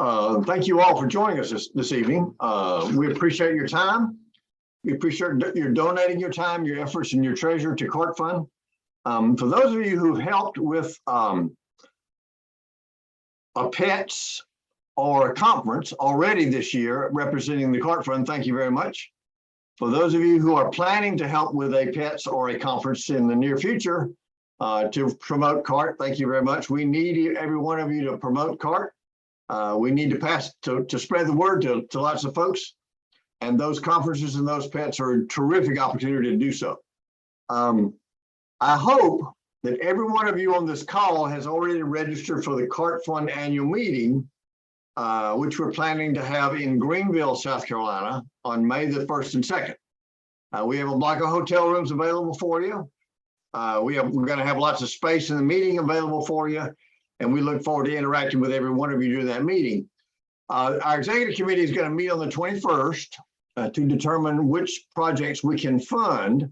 Thank you all for joining us this evening. We appreciate your time. We appreciate your donating your time, your efforts, and your treasure to CART Fund. For those of you who've helped with a pets or a conference already this year representing the CART Fund, thank you very much. For those of you who are planning to help with a pets or a conference in the near future to promote CART, thank you very much. We need every one of you to promote CART. We need to spread the word to lots of folks. And those conferences and those pets are a terrific opportunity to do so. I hope that every one of you on this call has already registered for the CART Fund annual meeting, which we're planning to have in Greenville, South Carolina on May the 1st and 2nd. We have a block of hotel rooms available for you. We're going to have lots of space in the meeting available for you. And we look forward to interacting with every one of you during that meeting. Our executive committee is going to meet on the 21st to determine which projects we can fund.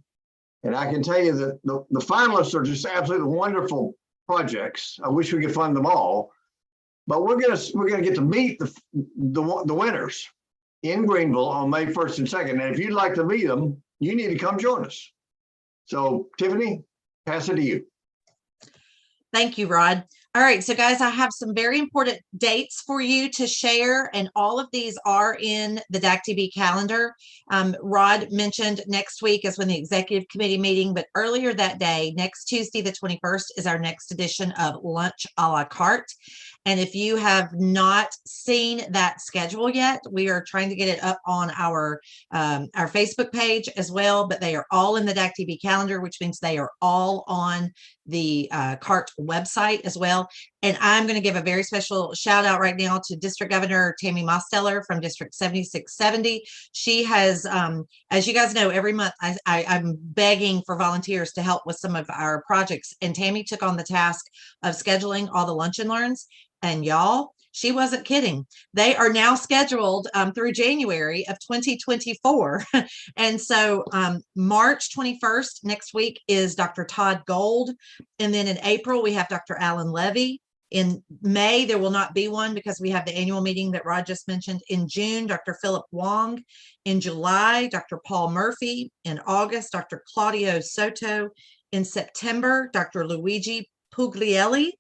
And I can tell you that the finalists are just absolutely wonderful projects. I wish we could fund them all, but we're gonna get to meet the winners in Greenville on May 1st and 2nd. And if you'd like to meet them, you need to come join us. So Tiffany, pass it to you. Thank you, Rod. All right, so guys, I have some very important dates for you to share, and all of these are in the DAC-TB calendar. Rod mentioned next week is when the executive committee meeting, but earlier that day, next Tuesday, the 21st, is our next edition of Lunch a la Carte. And if you have not seen that schedule yet, we are trying to get it up on our Facebook page as well, but they are all in the DAC-TB calendar, which means they are all on the CART website as well. And I'm going to give a very special shout out right now to District Governor Tammy Mosteller from District 7670. She has, as you guys know, every month I'm begging for volunteers to help with some of our projects. And Tammy took on the task of scheduling all the lunch and learns. And y'all, she wasn't kidding. They are now scheduled through January of 2024. And so March 21st, next week, is Dr. Todd Gold. And then in April, we have Dr. Alan Levy. In May, there will not be one because we have the annual meeting that Rod just mentioned. In June, Dr. Philip Wong. In July, Dr. Paul Murphy. In August, Dr. Claudio Soto. In September, Dr. Luigi Puglielli.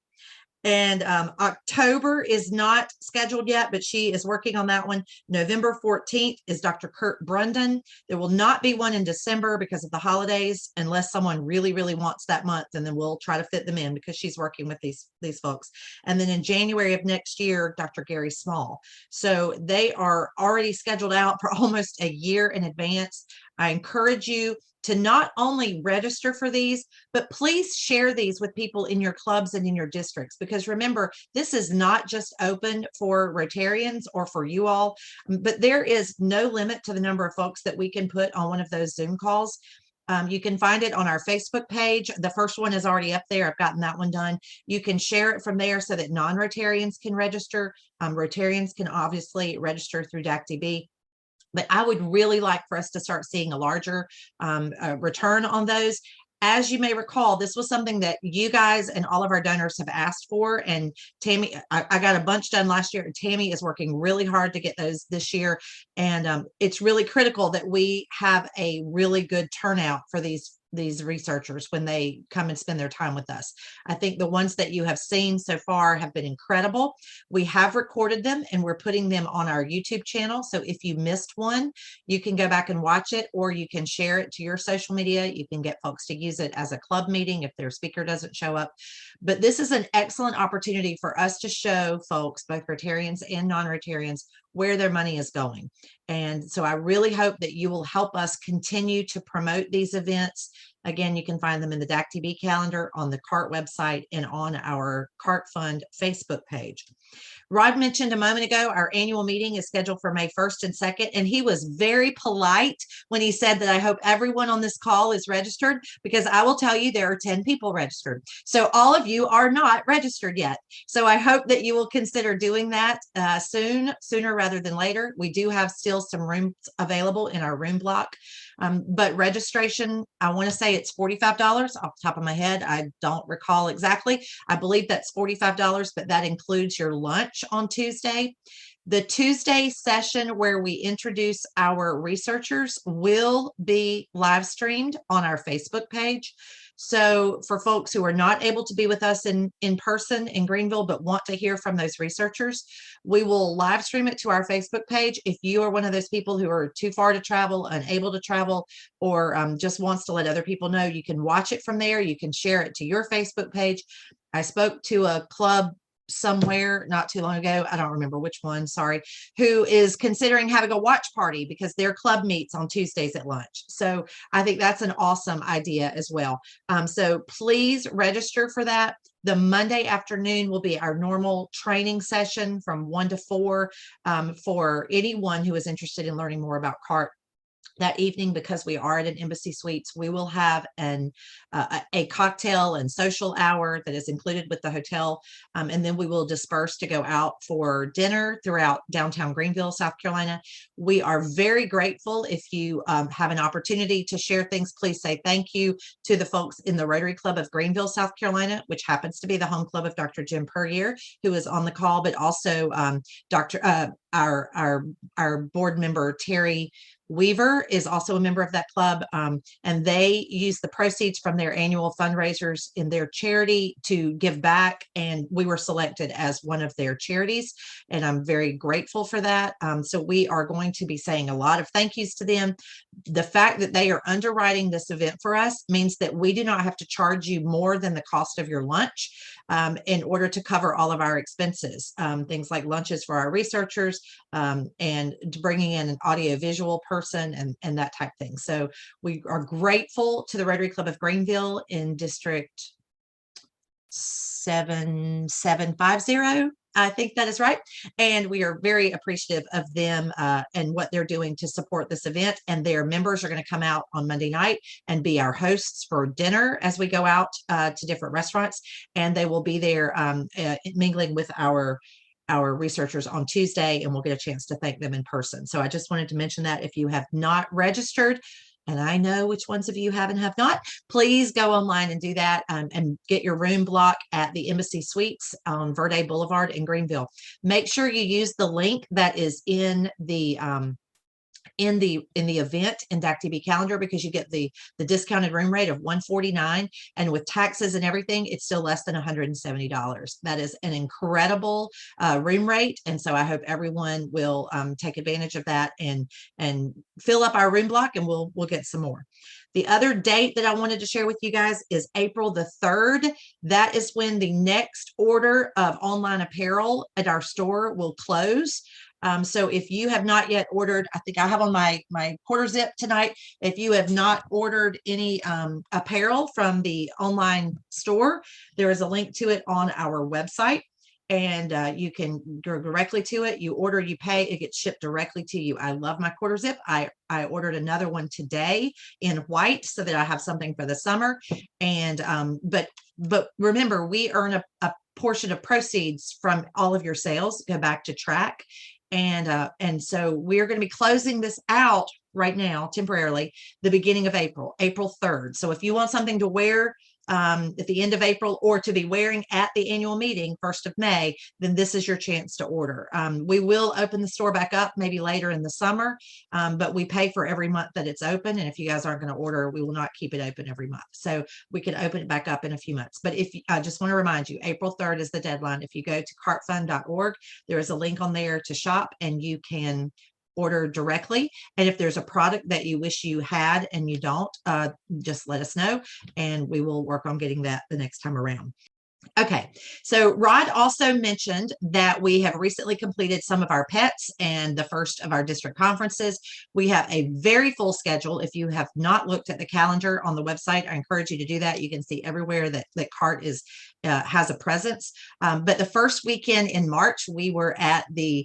And October is not scheduled yet, but she is working on that one. November 14th is Dr. Kurt Brunden. There will not be one in December because of the holidays, unless someone really, really wants that month, and then we'll try to fit them in because she's working with these folks. And then in January of next year, Dr. Gary Small. So they are already scheduled out for almost a year in advance. I encourage you to not only register for these, but please share these with people in your clubs and in your districts, because remember, this is not just open for Rotarians or for you all, but there is no limit to the number of folks that we can put on one of those Zoom calls. You can find it on our Facebook page. The first one is already up there. I've gotten that one done. You can share it from there so that non-Rotarians can register. Rotarians can obviously register through DAC-TB. But I would really like for us to start seeing a larger return on those. As you may recall, this was something that you guys and all of our donors have asked for. And Tammy, I got a bunch done last year. And Tammy is working really hard to get those this year. And it's really critical that we have a really good turnout for these researchers when they come and spend their time with us. I think the ones that you have seen so far have been incredible. We have recorded them and we're putting them on our YouTube channel. So if you missed one, you can go back and watch it, or you can share it to your social media. You can get folks to use it as a club meeting if their speaker doesn't show up. But this is an excellent opportunity for us to show folks, both Rotarians and non-Rotarians, where their money is going. And so I really hope that you will help us continue to promote these events. Again, you can find them in the DAC-TB calendar, on the CART website, and on our CART Fund Facebook page. Rod mentioned a moment ago, our annual meeting is scheduled for May 1st and 2nd, and he was very polite when he said that I hope everyone on this call is registered, because I will tell you there are 10 people registered. So all of you are not registered yet. So I hope that you will consider doing that sooner rather than later. We do have still some rooms available in our room block. But registration, I want to say it's $45 off the top of my head. I don't recall exactly. I believe that's $45, but that includes your lunch on Tuesday. The Tuesday session where we introduce our researchers will be live streamed on our Facebook page. So for folks who are not able to be with us in person in Greenville, but want to hear from those researchers, we will live stream it to our Facebook page. If you are one of those people who are too far to travel, unable to travel, or just wants to let other people know, you can watch it from there. You can share it to your Facebook page. I spoke to a club somewhere not too long ago, I don't remember which one, sorry, who is considering having a watch party because their club meets on Tuesdays at lunch. So I think that's an awesome idea as well. So please register for that. The Monday afternoon will be our normal training session from 1 to 4 for anyone who is interested in learning more about CART. That evening, because we are at an Embassy Suites, we will have a cocktail and social hour that is included with the hotel. And then we will disperse to go out for dinner throughout downtown Greenville, South Carolina. We are very grateful. If you have an opportunity to share things, please say thank you to the folks in the Rotary Club of Greenville, South Carolina, which happens to be the home club of Dr. Jim Puryear, who is on the call, but also our board member, Terry Weaver, is also a member of that club, and they use the proceeds from their annual fundraisers in their charity to give back, and we were selected as one of their charities, and I'm very grateful for that. So we are going to be saying a lot of thank yous to them. The fact that they are underwriting this event for us means that we do not have to charge you more than the cost of your lunch in order to cover all of our expenses, things like lunches for our researchers, and bringing in an audiovisual person and that type of thing. So we are grateful to the Rotary Club of Greenville in District 7750. I think that is right. And we are very appreciative of them and what they're doing to support this event. And their members are going to come out on Monday night and be our hosts for dinner as we go out to different restaurants. And they will be there mingling with our researchers on Tuesday, and we'll get a chance to thank them in person. So I just wanted to mention that if you have not registered, and I know which ones of you have and have not, please go online and do that and get your room block at the Embassy Suites on Verde Boulevard in Greenville. Make sure you use the link that is in the event in DACTB calendar, because you get the discounted room rate of $149, and with taxes and everything, it's still less than $170. That is an incredible room rate, and so I hope everyone will take advantage of that and fill up our room block, and we'll get some more. The other date that I wanted to share with you guys is April the 3rd. That is when the next order of online apparel at our store will close. So if you have not yet ordered, I think I have on my quarter zip tonight, if you have not ordered any apparel from the online store, there is a link to it on our website, and you can go directly to it. You order, you pay, it gets shipped directly to you. I love my quarter zip. I ordered another one today in white so that I have something for the summer. And but remember, we earn a portion of proceeds from all of your sales go back to TRAC. And so we're going to be closing this out right now temporarily the beginning of April 3rd. So if you want something to wear at the end of April, or to be wearing at the annual meeting 1st of May, then this is your chance to order. We will open the store back up maybe later in the summer, but we pay for every month that it's open. And if you guys aren't going to order, we will not keep it open every month. So we can open it back up in a few months. But if I just want to remind you, April 3rd is the deadline. If you go to cartfund.org, there is a link on there to shop, and you can order directly. And if there's a product that you wish you had and you don't, just let us know, and we will work on getting that the next time around. Okay, so Rod also mentioned that we have recently completed some of our pets and the first of our district conferences. We have a very full schedule. If you have not looked at the calendar on the website, I encourage you to do that. You can see everywhere that CART has a presence. But the first weekend in March, we were at the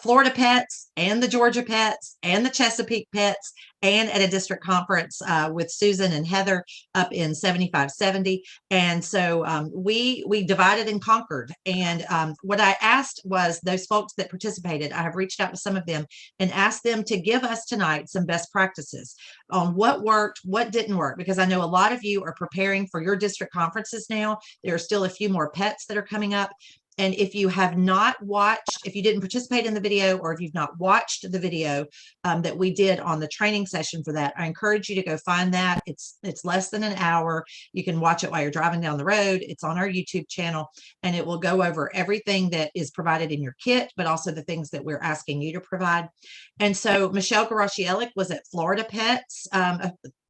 Florida Pets and the Georgia Pets and the Chesapeake Pets, and at a district conference with Susan and Heather up in 7570. And so we divided and conquered. And what I asked was those folks that participated, I have reached out to some of them and asked them to give us tonight some best practices on what worked, what didn't work, because I know a lot of you are preparing for your district conferences now. There are still a few more pets that are coming up. And if you have not watched, if you didn't participate in the video, or if you've not watched the video that we did on the training session for that, I encourage you to go find that. It's less than an hour. You can watch it while you're driving down the road. It's on our YouTube channel, and it will go over everything that is provided in your kit, but also the things that we're asking you to provide. And so Michele Garashi-Ellick was at Florida Pets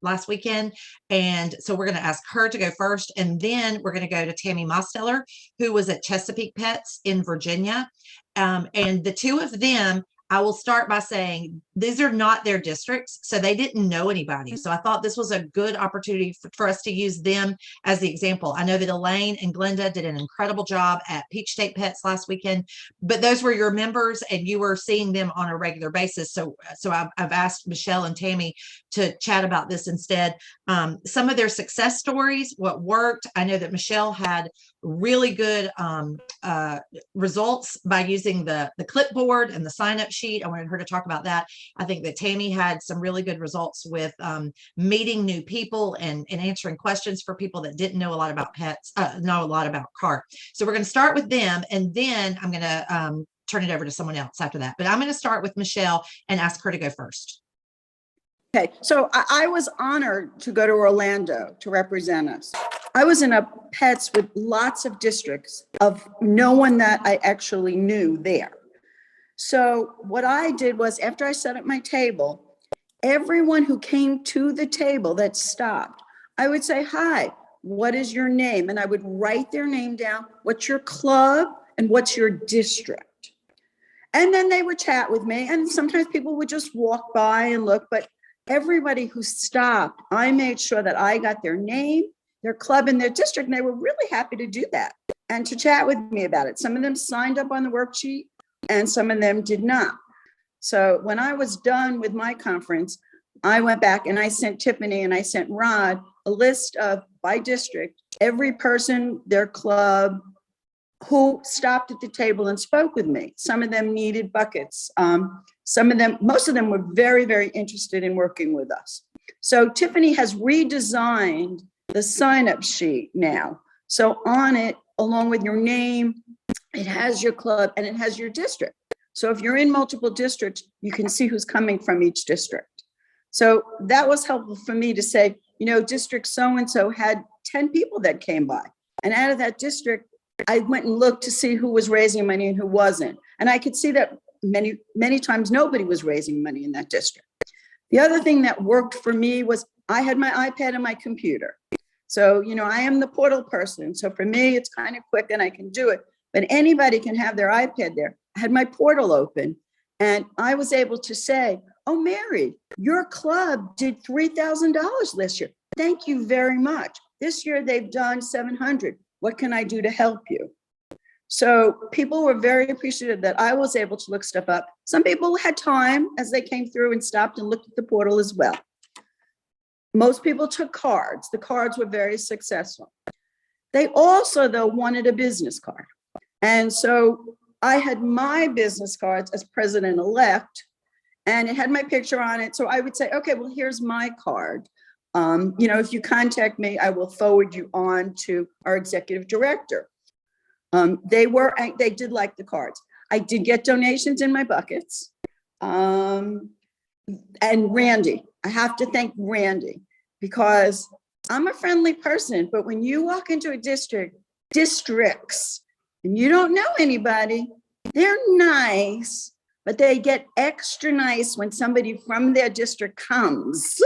last weekend. And so we're going to ask her to go first. And then we're going to go to Tammy Mosteller, who was at Chesapeake Pets in Virginia. And the two of them, I will start by saying these are not their districts, so they didn't know anybody. So I thought this was a good opportunity for us to use them as the example. I know that Elaine and Glenda did an incredible job at Peach State Pets last weekend, but those were your members and you were seeing them on a regular basis. So I've asked Michele and Tammy to chat about this instead. Some of their success stories, what worked. I know that Michele had really good results by using the clipboard and the sign-up sheet. I wanted her to talk about that. I think that Tammy had some really good results with meeting new people and answering questions for people that didn't know a lot about pets, know a lot about CART. So we're going to start with them, and then I'm going to turn it over to someone else after that. But I'm going to start with Michele and ask her to go first. Okay, so I was honored to go to Orlando to represent us. I was in a pets with lots of districts of no one that I actually knew there. So what I did was, after I set up my table, everyone who came to the table that stopped, I would say, hi, what is your name? And I would write their name down, what's your club and what's your district? And then they would chat with me, and sometimes people would just walk by and look, but everybody who stopped, I made sure that I got their name, their club, and their district, and they were really happy to do that and to chat with me about it. Some of them signed up on the worksheet and some of them did not. So when I was done with my conference, I went back and I sent Tiffany and I sent Rod a list of, by district, every person, their club, who stopped at the table and spoke with me. Some of them needed buckets. Some of them, most of them were very, very interested in working with us. So Tiffany has redesigned the sign-up sheet now. So on it, along with your name, it has your club and it has your district. So if you're in multiple districts, you can see who's coming from each district. So that was helpful for me to say, you know, district so-and-so had 10 people that came by. And out of that district, I went and looked to see who was raising money and who wasn't. And I could see that many times nobody was raising money in that district. The other thing that worked for me was I had my iPad and my computer. So, you know, I am the portal person. So for me, it's kind of quick and I can do it. But anybody can have their iPad there. I had my portal open and I was able to say, oh, Mary, your club did $3,000 this year. Thank you very much. This year they've done 700. What can I do to help you? So people were very appreciative that I was able to look stuff up. Some people had time as they came through and stopped and looked at the portal as well. Most people took cards. The cards were very successful. They also, though, wanted a business card. And so I had my business cards as president-elect, and it had my picture on it. So I would say, okay, well, here's my card. You know, if you contact me, I will forward you on to our executive director. They did like the cards. I did get donations in my buckets. And Randy, I have to thank Randy because I'm a friendly person, but when you walk into a districts, and you don't know anybody, they're nice, but they get extra nice when somebody from their district comes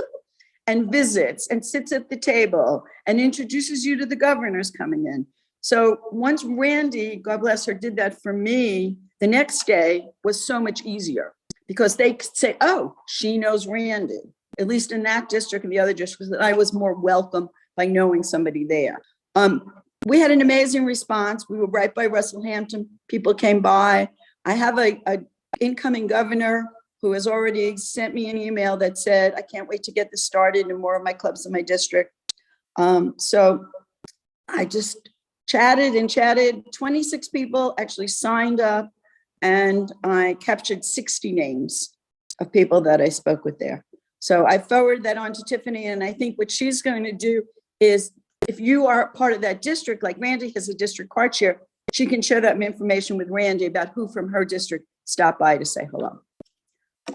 and visits and sits at the table and introduces you to the governors coming in. So once Randy, God bless her, did that for me, the next day was so much easier because they could say, oh, she knows Randy, at least in that district and the other districts, that I was more welcome by knowing somebody there. We had an amazing response. We were right by Russell Hampton. People came by. I have a incoming governor, who has already sent me an email that said, I can't wait to get this started in more of my clubs in my district. So I just chatted and chatted. 26 people actually signed up, and I captured 60 names of people that I spoke with there. So I forwarded that on to Tiffany, and I think what she's going to do is, if you are part of that district, like Randy has a district CART chair, she can share that information with Randy about who from her district stopped by to say hello.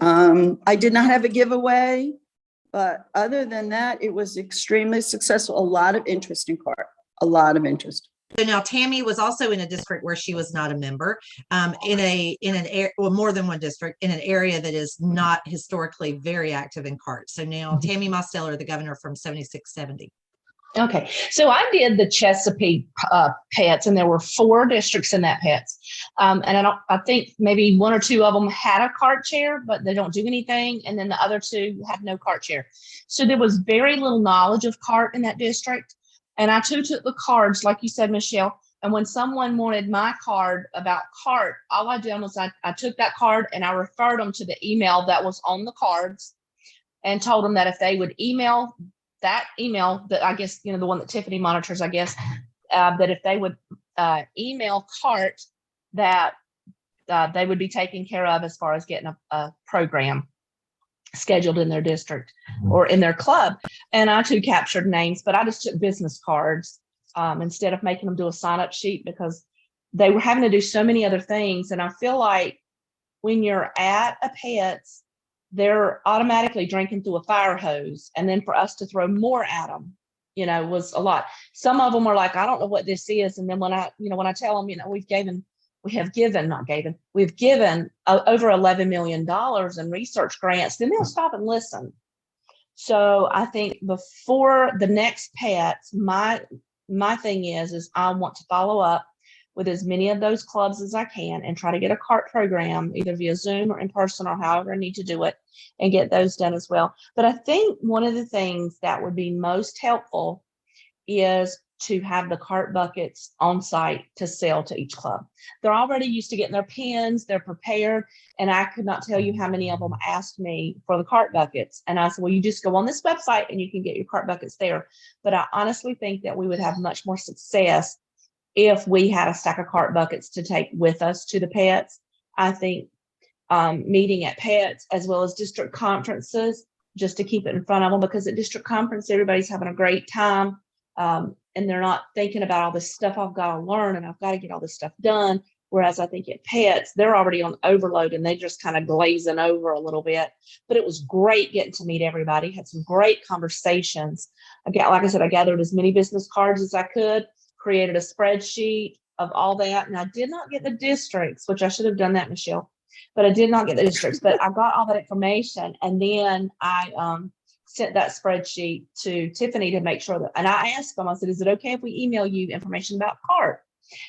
I did not have a giveaway, but other than that, it was extremely successful. A lot of interest in CART, a lot of interest. So now Tammy was also in a district where she was not a member, in an area, well, more than one district, in an area that is not historically very active in CART. So now Tammy Mosteller, the governor from 7670. Okay, so I did the Chesapeake pets, and there were 4 districts in that pets. And I think maybe 1 or 2 of them had a CART chair, but they don't do anything. And then the other 2 had no CART chair. So there was very little knowledge of CART in that district. And I took the cards, like you said, Michelle. And when someone wanted my card about CART, all I did was I took that card and I referred them to the email that was on the cards, and told them that if they would email that email, that I guess, the one that Tiffany monitors, I guess, that if they would email CART, that they would be taken care of as far as getting a program scheduled in their district or in their club. And I too captured names, but I just took business cards instead of making them do a sign-up sheet, because they were having to do so many other things. And I feel like when you're at a pet's, they're automatically drinking through a fire hose. And then for us to throw more at them, was a lot. Some of them are like, I don't know what this is. And then when I tell them, we've given over $11 million in research grants, then they'll stop and listen. So I think before the next pets, my thing is I want to follow up with as many of those clubs as I can and try to get a CART program, either via Zoom or in person or however I need to do it, and get those done as well. But I think one of the things that would be most helpful is to have the CART buckets on site to sell to each club. They're already used to getting their pins, they're prepared, and I could not tell you how many of them asked me for the CART buckets. And I said, well, you just go on this website and you can get your CART buckets there. But I honestly think that we would have much more success if we had a stack of CART buckets to take with us to the pets. I think meeting at pets as well as district conferences, just to keep it in front of them, because at district conference, everybody's having a great time. And they're not thinking about all this stuff I've got to learn and I've got to get all this stuff done. Whereas I think at pets, they're already on overload and they just kind of glazing over a little bit. But it was great getting to meet everybody, had some great conversations. Like I said, I gathered as many business cards as I could, created a spreadsheet of all that. And I did not get the districts, which I should have done that, Michelle, but I did not get the districts, but I got all that information. And then I sent that spreadsheet to Tiffany to make sure that, and I asked them, I said, is it okay if we email you information about CART?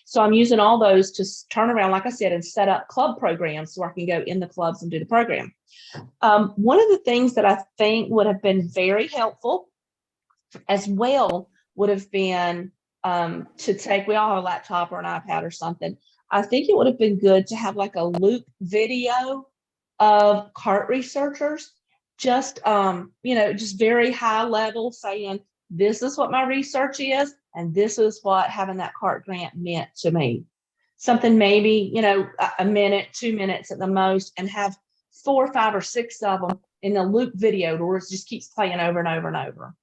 So I'm using all those to turn around, like I said, and set up club programs so I can go in the clubs and do the program. One of the things that I think would have been very helpful as well would have been to take, we all have a laptop or an iPad or something. I think it would have been good to have like a loop video of CART researchers, just very high level, saying this is what my research is and this is what having that CART grant meant to me. Something maybe a minute, 2 minutes at the most, and have 4, 5, or 6 of them in the loop video where it just keeps playing over and over and over.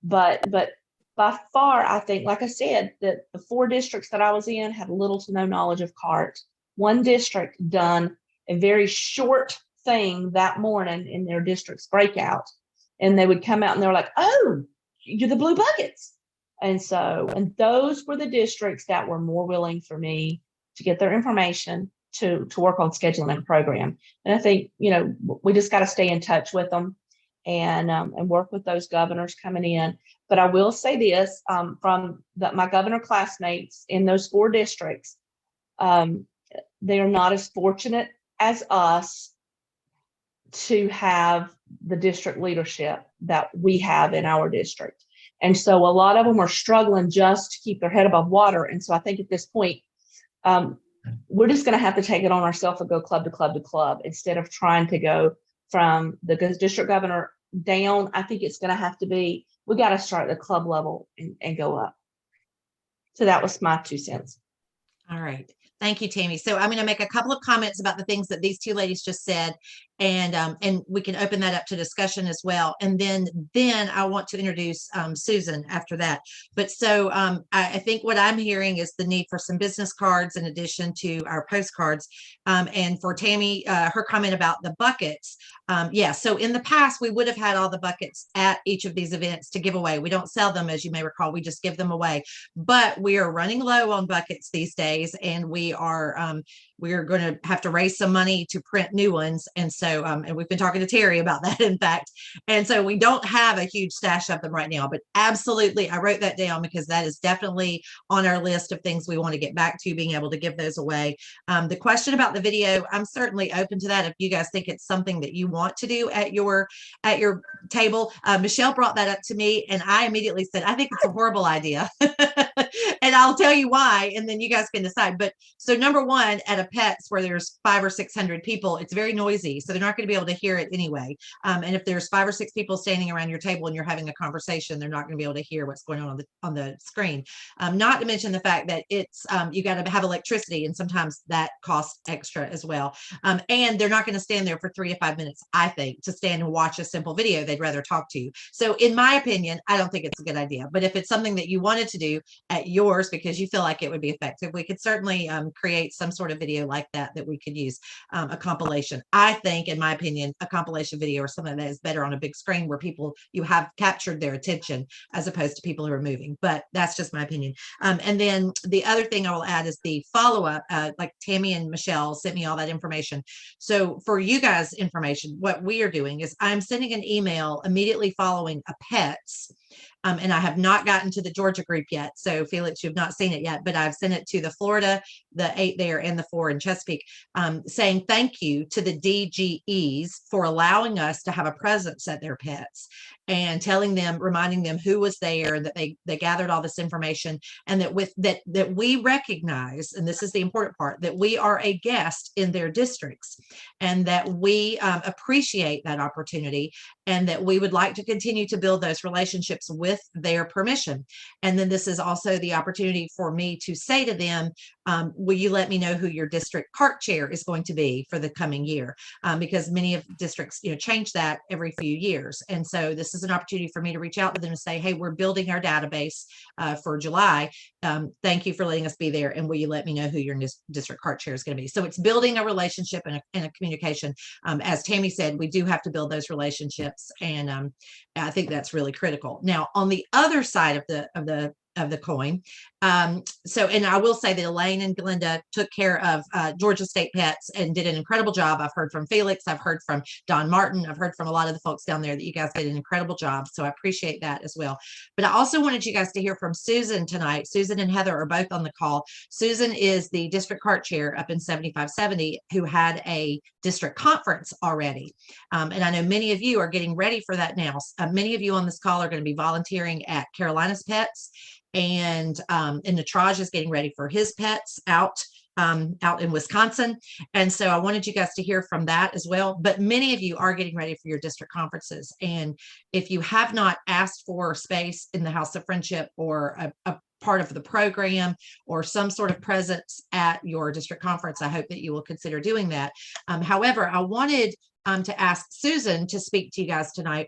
But by far, I think, like I said, that the 4 districts that I was in had little to no knowledge of CART. One district done a very short thing that morning in their district's breakout, and they would come out and they were like, oh, you're the blue buckets. And those were the districts that were more willing for me to get their information to work on scheduling a program. And I think, we just got to stay in touch with them and work with those governors coming in. But I will say this, from my governor classmates in those 4 districts, they are not as fortunate as us to have the district leadership that we have in our district. And so a lot of them are struggling just to keep their head above water. And so I think at this point, we're just going to have to take it on ourselves and go club to club to club instead of trying to go from the district governor down. I think it's going to have to be, we got to start at the club level and go up. So that was my 2 cents. All right. Thank you, Tammy. So I'm going to make a couple of comments about the things that these two ladies just said, and we can open that up to discussion as well. And then I want to introduce Susan after that. But so I think what I'm hearing is the need for some business cards in addition to our postcards. And for Tammy, her comment about the buckets. Yeah, so in the past, we would have had all the buckets at each of these events to give away. We don't sell them, as you may recall, we just give them away. But we are running low on buckets these days, and we are going to have to raise some money to print new ones. And so, and we've been talking to Terry about that, in fact. And so we don't have a huge stash of them right now, but absolutely, I wrote that down because that is definitely on our list of things we want to get back to, being able to give those away. The question about the video, I'm certainly open to that if you guys think it's something that you want to do at your table. Michele brought that up to me, and I immediately said, I think it's a horrible idea. And I'll tell you why, and then you guys can decide. But so number one, at a Pets where there's 500 or 600 people, it's very noisy, so they're not going to be able to hear it anyway. And if there's 5 or 6 people standing around your table and you're having a conversation, they're not going to be able to hear what's going on the screen. Not to mention the fact that it's you got to have electricity, and sometimes that costs extra as well. And they're not going to stand there for 3 to 5 minutes, I think, to stand and watch a simple video. They'd rather talk to you. So in my opinion, I don't think it's a good idea. But if it's something that you wanted to do at yours because you feel like it would be effective, we could certainly create some sort of video like that we could use, a compilation. I think, in my opinion, a compilation video or something that is better on a big screen where you have captured their attention as opposed to people who are moving. But that's just my opinion. And then the other thing I will add is the follow-up, like Tammy and Michele sent me all that information. So for you guys' information, what we are doing is I'm sending an email immediately following a Pets. And I have not gotten to the Georgia group yet. So Felix, you've not seen it yet, but I've sent it to the Florida, the 8 there and the 4 in Chesapeake, saying thank you to the DGEs for allowing us to have a presence at their Pets, and telling them, reminding them who was there, that they gathered all this information, and that we recognize, and this is the important part, that we are a guest in their districts, and that we appreciate that opportunity, and that we would like to continue to build those relationships with their permission. And then this is also the opportunity for me to say to them, will you let me know who your district CART chair is going to be for the coming year? Because many of districts, change that every few years. And so this is an opportunity for me to reach out to them and say, hey, we're building our database for July. Thank you for letting us be there. And will you let me know who your district CART chair is going to be? So it's building a relationship and a communication. As Tammy said, we do have to build those relationships. And I think that's really critical. Now, on the other side of the coin. And I will say that Elaine and Glenda took care of Georgia State Pets and did an incredible job. I've heard from Felix, I've heard from Don Martin, I've heard from a lot of the folks down there that you guys did an incredible job. So I appreciate that as well. But I also wanted you guys to hear from Susan tonight. Susan and Heather are both on the call. Susan is the district CART chair up in 7570 who had a district conference already. And I know many of you are getting ready for that now. Many of you on this call are going to be volunteering at Carolina's Pets, and Natraj is getting ready for his Pets out in Wisconsin. And so I wanted you guys to hear from that as well. But many of you are getting ready for your district conferences. And if you have not asked for space in the House of Friendship or a part of the program or some sort of presence at your district conference, I hope that you will consider doing that. However, I wanted to ask Susan to speak to you guys tonight,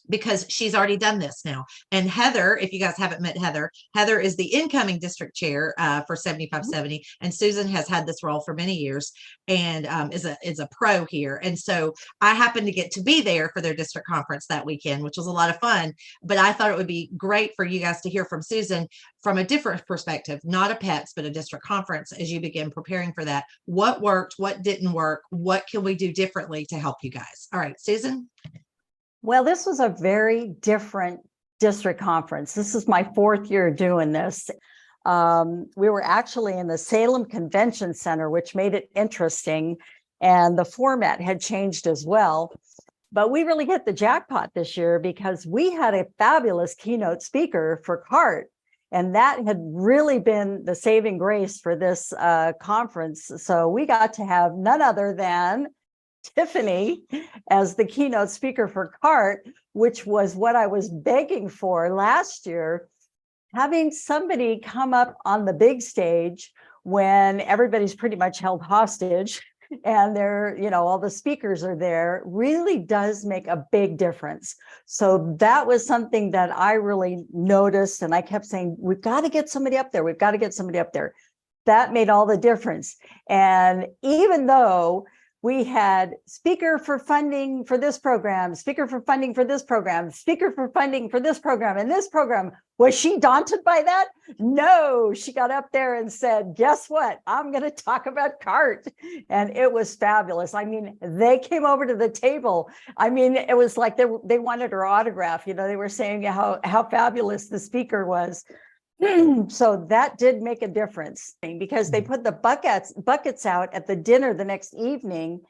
because she's already done this now. And Heather, if you guys haven't met Heather, Heather is the incoming district chair for 7570. And Susan has had this role for many years and is a pro here. And so I happened to get to be there for their district conference that weekend, which was a lot of fun. But I thought it would be great for you guys to hear from Susan from a different perspective, not a Pets, but a district conference, as you begin preparing for that. What worked, what didn't work, what can we do differently to help you guys? All right, Susan. Well, this was a very different district conference. This is my 4th year doing this. We were actually in the Salem Convention Center, which made it interesting, and the format had changed as well. But we really hit the jackpot this year because we had a fabulous keynote speaker for CART, And that had really been the saving grace for this conference. So we got to have none other than Tiffany as the keynote speaker for CART, which was what I was begging for last year. Having somebody come up on the big stage when everybody's pretty much held hostage and they're, all the speakers are there, really does make a big difference. So that was something that I really noticed. And I kept saying, we've got to get somebody up there. We've got to get somebody up there. That made all the difference. And even though we had speaker for funding for this program, speaker for funding for this program, speaker for funding for this program and this program. Was she daunted by that? No, she got up there and said, guess what? I'm going to talk about CART. And it was fabulous. I mean, they came over to the table. I mean, it was like they wanted her autograph. They were saying how fabulous the speaker was. So that did make a difference because they put the buckets out at the dinner the next evening,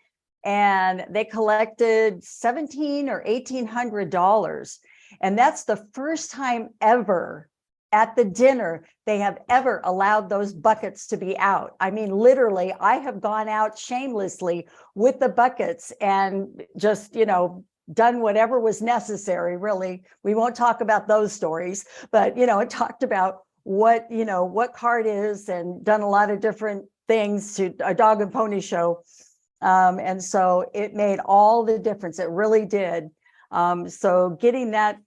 and they collected $1,700 or $1,800. And that's the first time ever at the dinner they have ever allowed those buckets to be out. I mean, literally, I have gone out shamelessly with the buckets and just, done whatever was necessary, really. We won't talk about those stories, but, it talked about what CART is and done a lot of different things to a dog and pony show. And so it made all the difference. It really did. So getting that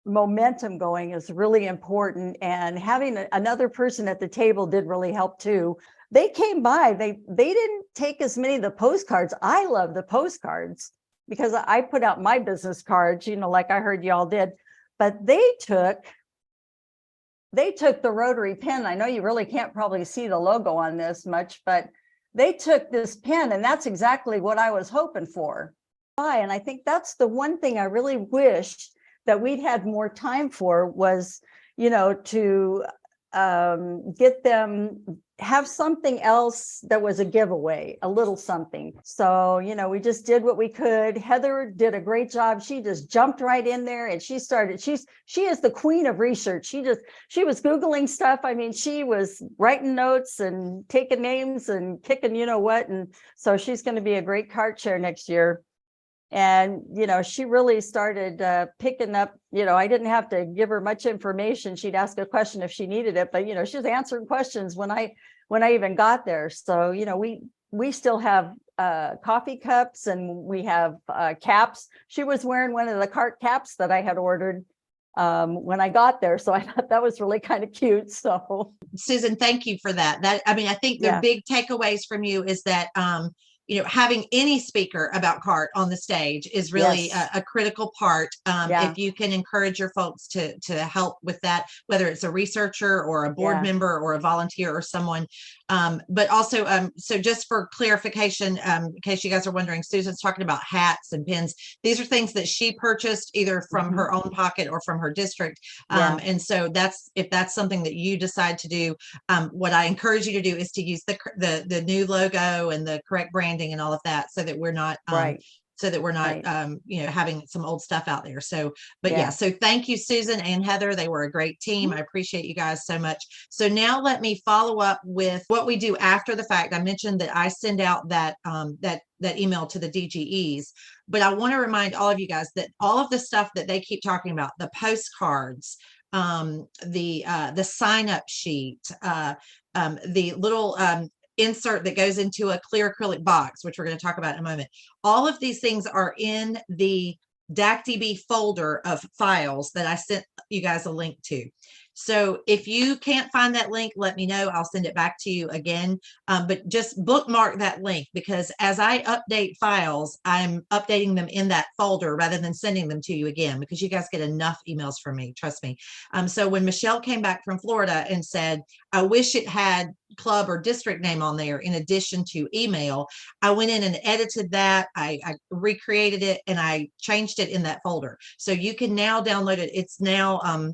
momentum going is really important. And having another person at the table did really help too. They came by, they didn't take as many of the postcards. I love the postcards, because I put out my business cards, like I heard y'all did, but they took the Rotary pen. I know you really can't probably see the logo on this much, but they took this pen, and that's exactly what I was hoping for. And I think that's the one thing I really wish that we'd had more time for was, to get them, have something else that was a giveaway, a little something. So, we just did what we could. Heather did a great job. She just jumped right in there and she is the queen of research. She was Googling stuff. I mean, she was writing notes and taking names and kicking, what. And so she's going to be a great CART chair next year. And, she really started picking up, I didn't have to give her much information. She'd ask a question if she needed it, but, she was answering questions when I even got there. So, we still have coffee cups and we have caps. She was wearing one of the CART caps that I had ordered when I got there. So I thought that was really kind of cute. So Susan, thank you for that. I think the big takeaways from you is that, having any speaker about CART on the stage is really a critical part. If you can encourage your folks to help with that, whether it's a researcher or a board member or a volunteer or someone. But also, so just for clarification, in case you guys are wondering, Susan's talking about hats and pins. These are things that she purchased either from her own pocket or from her district. And so if that's something that you decide to do, what I encourage you to do is to use the new logo and the correct branding and all of that, so that we're not having some old stuff out there. So, but so thank you, Susan and Heather. They were a great team. I appreciate you guys so much. So now let me follow up with what we do after the fact. I mentioned that I send out that email to the DGEs, but I want to remind all of you guys that all of the stuff that they keep talking about, the postcards, the sign up sheet, the little insert that goes into a clear acrylic box, which we're going to talk about in a moment. All of these things are in the DACDB folder of files that I sent you guys a link to. So if you can't find that link, let me know. I'll send it back to you again. But just bookmark that link, because as I update files, I'm updating them in that folder rather than sending them to you again, because you guys get enough emails from me, trust me. So when Michele came back from Florida and said, I wish it had club or district name on there in addition to email, I went in and edited that. I recreated it and I changed it in that folder. So you can now download it. It's now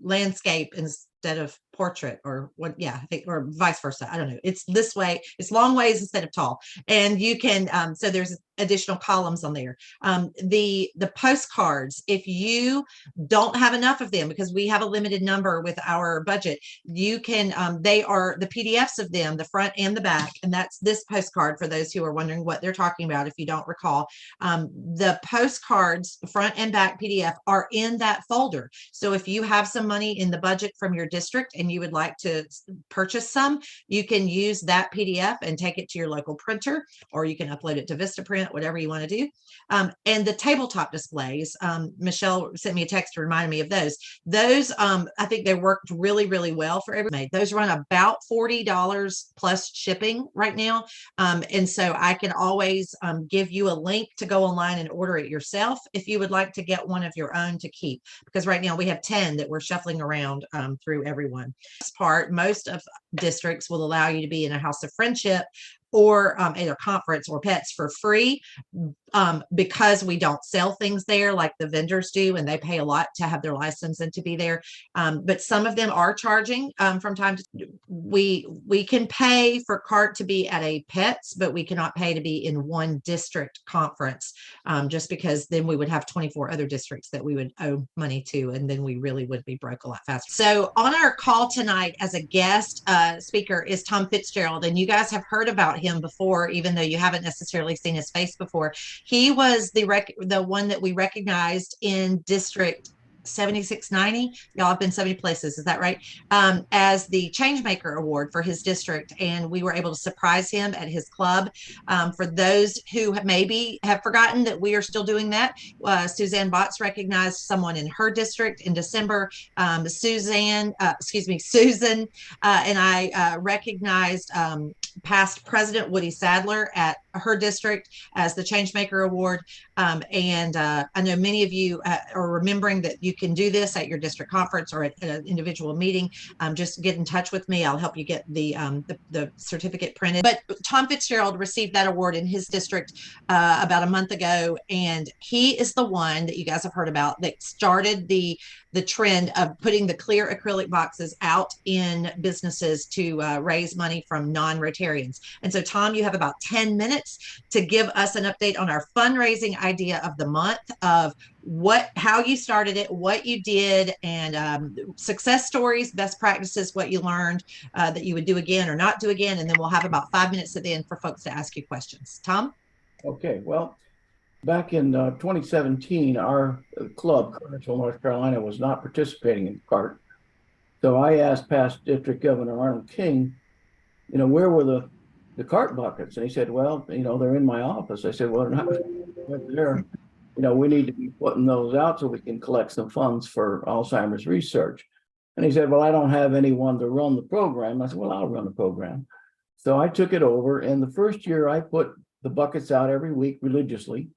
landscape instead of portrait or what, yeah, I think, or vice versa. I don't know. It's this way, it's long ways instead of tall. And you can, so there's additional columns on there. The postcards, if you don't have enough of them, because we have a limited number with our budget, you can, they are the PDFs of them, the front and the back. And that's this postcard for those who are wondering what they're talking about, if you don't recall. The postcards, front and back PDF, are in that folder. So if you have some money in the budget from your district and you would like to purchase some, you can use that PDF and take it to your local printer, or you can upload it to Vistaprint, whatever you want to do. And the tabletop displays, Michelle sent me a text to remind me of those. Those, I think they worked really, really well for everybody. Those run about $40 plus shipping right now. And so I can always give you a link to go online and order it yourself if you would like to get one of your own to keep, because right now we have 10 that we're shuffling around through everyone. This part, most of districts will allow you to be in a house of friendship or either conference or pets for free, because we don't sell things there like the vendors do, and they pay a lot to have their license and to be there. But some of them are charging from time to time. We can pay for CART to be at a pets, but we cannot pay to be in one district conference, just because then we would have 24 other districts that we would owe money to, and then we really would be broke a lot faster. So on our call tonight as a guest speaker is Tom FitzGerald, and you guys have heard about him before, even though you haven't necessarily seen his face before. He was the one that we recognized in District 7690. Y'all have been 70 places, is that right? As the Changemaker Award for his district, and we were able to surprise him at his club. For those who maybe have forgotten that we are still doing that, Suzanne Botts recognized someone in her district in December. Susan, and I recognized past President Woody Sadler at her district as the Changemaker Award. And I know many of you are remembering that you can do this at your district conference or at an individual meeting. Just get in touch with me. I'll help you get the certificate printed. But Tom FitzGerald received that award in his district about a month ago. And he is the one that you guys have heard about that started the trend of putting the clear acrylic boxes out in businesses to raise money from non-Rotarians. And so, Tom, you have about 10 minutes to give us an update on our fundraising idea of the month, of how you started it, what you did, and success stories, best practices, what you learned that you would do again or not do again. And then we'll have about 5 minutes at the end for folks to ask you questions. Tom? Okay, well, back in 2017, our club, Kernersville, North Carolina, was not participating in CART. So I asked past District Governor Arnold King, where were the CART buckets? And he said, well, they're in my office. I said, well, they're not there. We need to be putting those out so we can collect some funds for Alzheimer's research. And he said, well, I don't have anyone to run the program. I said, well, I'll run the program. So I took it over. And the first year I put the buckets out every week religiously.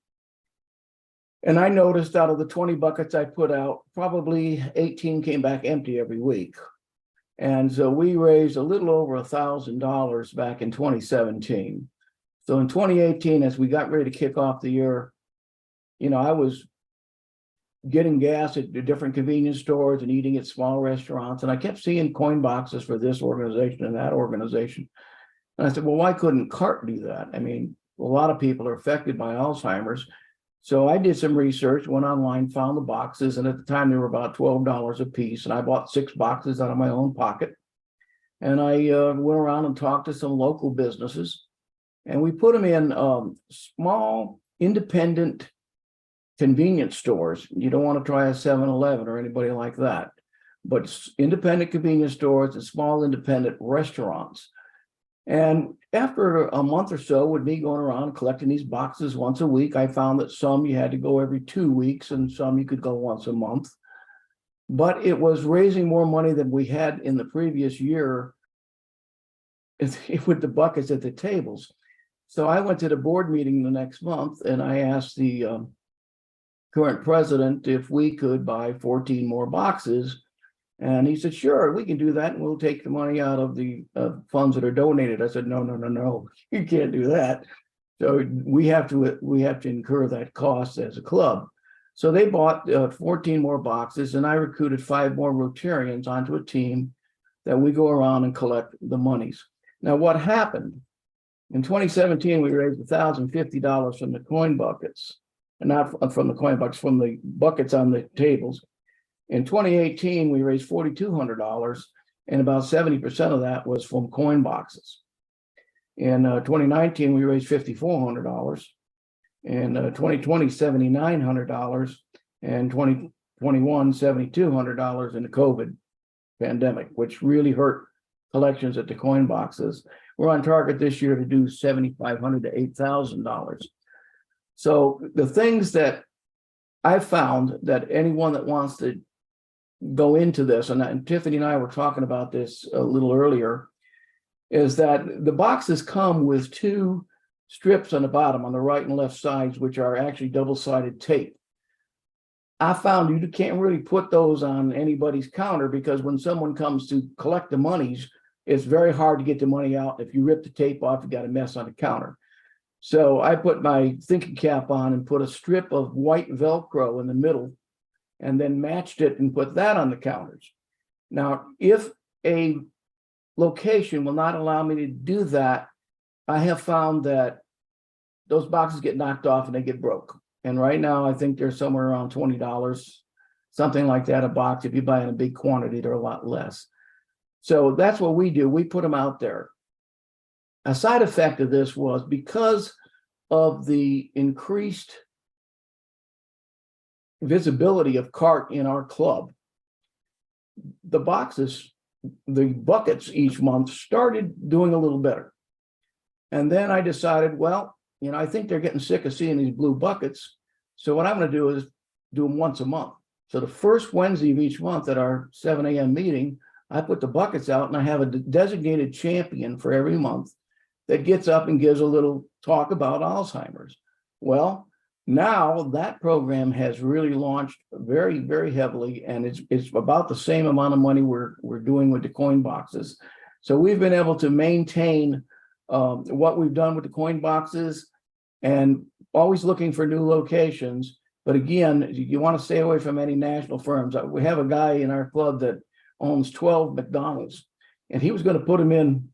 And I noticed out of the 20 buckets I put out, probably 18 came back empty every week. And so we raised a little over $1,000 back in 2017. So in 2018, as we got ready to kick off the year, I was getting gas at different convenience stores and eating at small restaurants. And I kept seeing coin boxes for this organization and that organization. And I said, well, why couldn't CART do that? I mean, a lot of people are affected by Alzheimer's. So I did some research, went online, found the boxes, and at the time they were about $12 a piece. And I bought 6 boxes out of my own pocket. And I went around and talked to some local businesses, and we put them in small, independent convenience stores. You don't want to try a 7-Eleven or anybody like that, but independent convenience stores and small independent restaurants. And after a month or so with me going around collecting these boxes once a week, I found that some you had to go every 2 weeks and some you could go once a month. But it was raising more money than we had in the previous year with the buckets at the tables. So I went to the board meeting the next month and I asked the current president if we could buy 14 more boxes. And he said, sure, we can do that. And we'll take the money out of the funds that are donated. I said, no, you can't do that. So we have to incur that cost as a club. So they bought 14 more boxes, and I recruited 5 more Rotarians onto a team that we go around and collect the monies. Now, what happened? In 2017, we raised $1,050 from the coin buckets, and not from the coin buckets, from the buckets on the tables. In 2018, we raised $4,200, and about 70% of that was from coin boxes. In 2019, we raised $5,400. In 2020, $7,900, and 2021, $7,200 in the COVID pandemic, which really hurt collections at the coin boxes. We're on target this year to do $7,500 to $8,000. So the things that I found that anyone that wants to go into this, and Tiffany and I were talking about this a little earlier, is that the boxes come with two strips on the bottom, on the right and left sides, which are actually double-sided tape. I found you can't really put those on anybody's counter, because when someone comes to collect the monies, it's very hard to get the money out. If you rip the tape off, you got a mess on the counter. So I put my thinking cap on and put a strip of white Velcro in the middle, and then matched it and put that on the counters. Now, if a location will not allow me to do that, I have found that those boxes get knocked off and they get broke. And right now, I think they're somewhere around $20, something like that, a box. If you buy in a big quantity, they're a lot less. So that's what we do. We put them out there. A side effect of this was, because of the increased visibility of CART in our club, the boxes, the buckets each month started doing a little better. And then I decided, well, I think they're getting sick of seeing these blue buckets. So what I'm going to do is do them once a month. So the first Wednesday of each month at our 7 a.m. meeting, I put the buckets out, and I have a designated champion for every month that gets up and gives a little talk about Alzheimer's. Well, now that program has really launched very, very heavily, and it's about the same amount of money we're doing with the coin boxes. So we've been able to maintain what we've done with the coin boxes, and always looking for new locations. But again, you want to stay away from any national firms. We have a guy in our club that owns 12 McDonald's, and he was going to put them in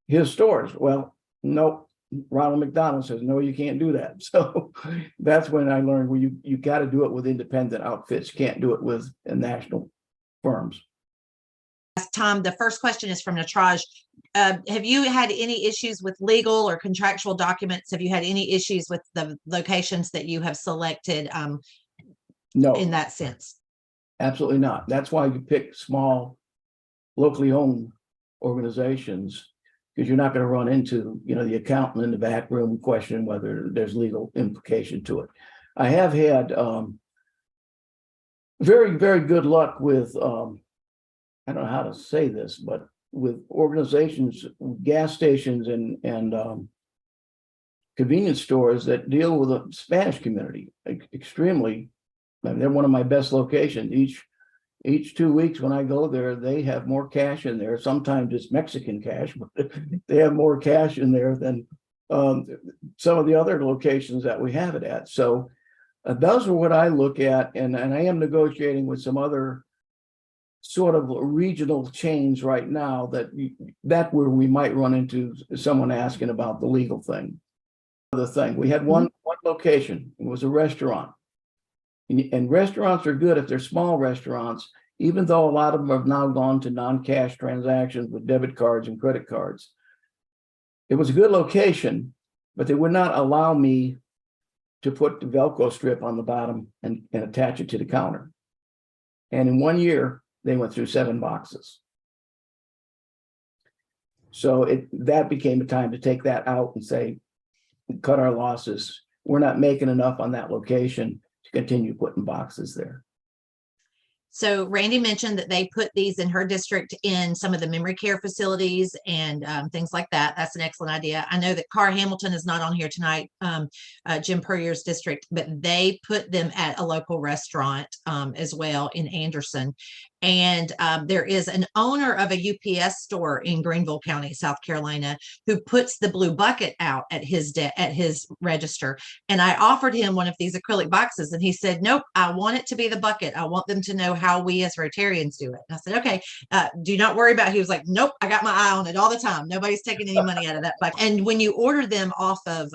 his stores. Well, nope. Ronald McDonald says, no, you can't do that. So that's when I learned, well, you got to do it with independent outfits. You can't do it with national firms. Tom, the first question is from Natraj. Have you had any issues with legal or contractual documents? Have you had any issues with the locations that you have selected No, in that sense? absolutely not. That's why you pick small, locally owned organizations, because you're not going to run into, the accountant in the back room questioning whether there's legal implication to it. I have had very, very good luck with, I don't know how to say this, but with organizations, gas stations, and convenience stores that deal with the Spanish community extremely. I mean, they're one of my best locations. Each 2 weeks when I go there, they have more cash in there. Sometimes it's Mexican cash, but they have more cash in there than some of the other locations that we have it at. So those are what I look at, and I am negotiating with some other sort of regional chains right now that where we might run into someone asking about the legal thing. The thing, we had one location. It was a restaurant. And restaurants are good if they're small restaurants, even though a lot of them have now gone to non-cash transactions with debit cards and credit cards. It was a good location, but they would not allow me to put the Velcro strip on the bottom and attach it to the counter. And in 1 year, they went through 7 boxes. So that became a time to take that out and say, cut our losses. We're not making enough on that location to continue putting boxes there. So Randy mentioned that they put these in her district in some of the memory care facilities and things like that. That's an excellent idea. I know that Carr Hamilton is not on here tonight, Jim Puryear's district, but they put them at a local restaurant as well in Anderson. And there is an owner of a UPS store in Greenville County, South Carolina, who puts the blue bucket out at his register. And I offered him one of these acrylic boxes, and he said, "Nope, I want it to be the bucket. I want them to know how we as Rotarians do it." And I said, "Okay, do not worry about it." He was like, "Nope, I got my eye on it all the time. Nobody's taking any money out of that bucket." And when you order them off of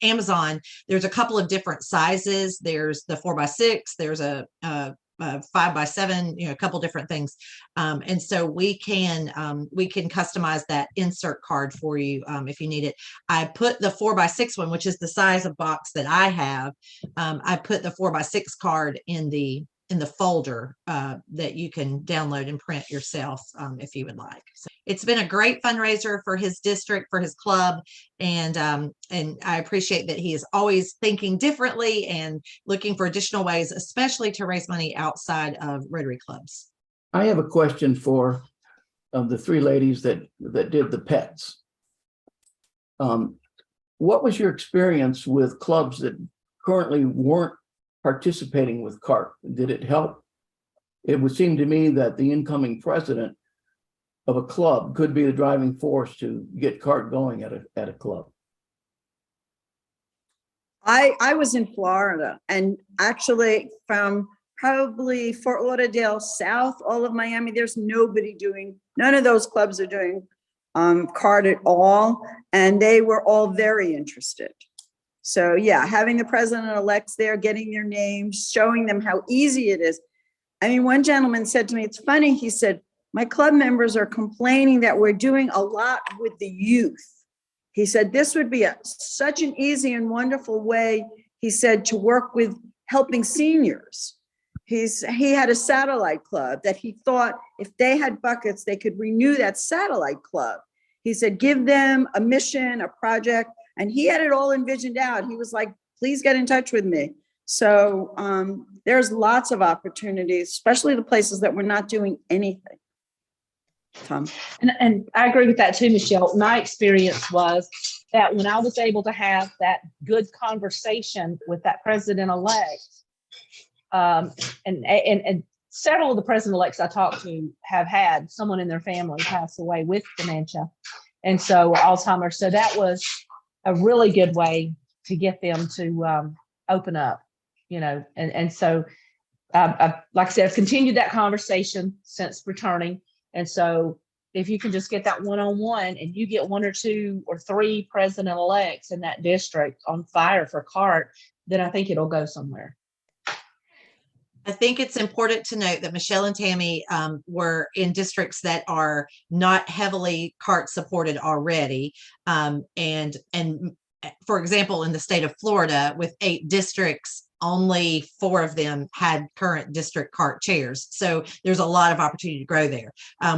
Amazon, there's a couple of different sizes. There's the 4x6. There's a 5x7, a couple different things. And so we can customize that insert card for you if you need it. I put the 4x6 one, which is the size of box that I have. I put the 4x6 card in the folder that you can download and print yourself if you would like. So it's been a great fundraiser for his district, for his club, and I appreciate that he is always thinking differently and looking for additional ways, especially to raise money outside of Rotary clubs. I have a question for the three ladies that did the pets. What was your experience with clubs that currently weren't participating with CART? Did it help? It would seem to me that the incoming president of a club could be the driving force to get CART going at a club. I was in Florida, and actually from probably Fort Lauderdale south, all of Miami, there's none of those clubs are doing CART at all, and they were all very interested. So yeah, having the president-elects there, getting their names, showing them how easy it is. I mean, one gentleman said to me, it's funny, he said, "My club members are complaining that we're doing a lot with the youth." He said, "This would be such an easy and wonderful way," he said, "to work with helping seniors." He had a satellite club that he thought if they had buckets, they could renew that satellite club. He said, give them a mission, a project, and he had it all envisioned out. He was like, "Please get in touch with me." So there's lots of opportunities, especially the places that we're not doing anything. Tom. And I agree with that too, Michelle. My experience was that when I was able to have that good conversation with that president-elect, and several of the president-elects I talked to have had someone in their family pass away with dementia, and so Alzheimer's. So that was a really good way to get them to open up, and so like I said, I've continued that conversation since returning. And so if you can just get that one-on-one and you get one or two or three president-elects in that district on fire for CART, then I think it'll go somewhere. I think it's important to note that Michele and Tammy were in districts that are not heavily CART supported already. And for example, in the state of Florida, with 8 districts, only 4 of them had current district CART chairs. So there's a lot of opportunity to grow there.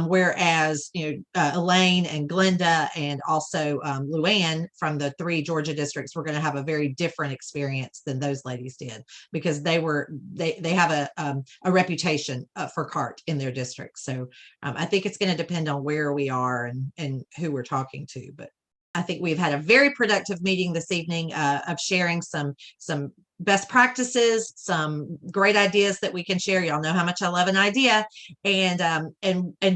Whereas, Elaine and Glenda and also Luann from the 3 Georgia districts were going to have a very different experience than those ladies did, because they have a reputation for CART in their districts. So I think it's going to depend on where we are and who we're talking to. But I think we've had a very productive meeting this evening of sharing some best practices, some great ideas that we can share. Y'all know how much I love an idea. And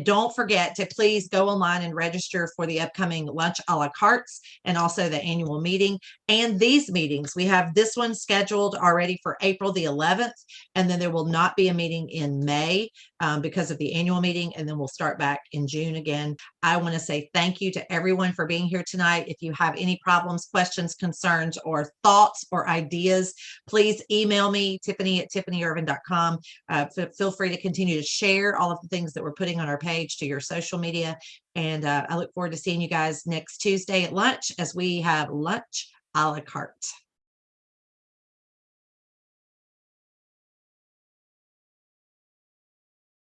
don't forget to please go online and register for the upcoming lunch a la cartes and also the annual meeting and these meetings. We have this one scheduled already for April the 11th, and then there will not be a meeting in May because of the annual meeting, and then we'll start back in June again. I want to say thank you to everyone for being here tonight. If you have any problems, questions, concerns, or thoughts or ideas, please email me, Tiffany@tiffanyervin.com. Feel free to continue to share all of the things that we're putting on our page to your social media. And I look forward to seeing you guys next Tuesday at lunch as we have lunch a la carte.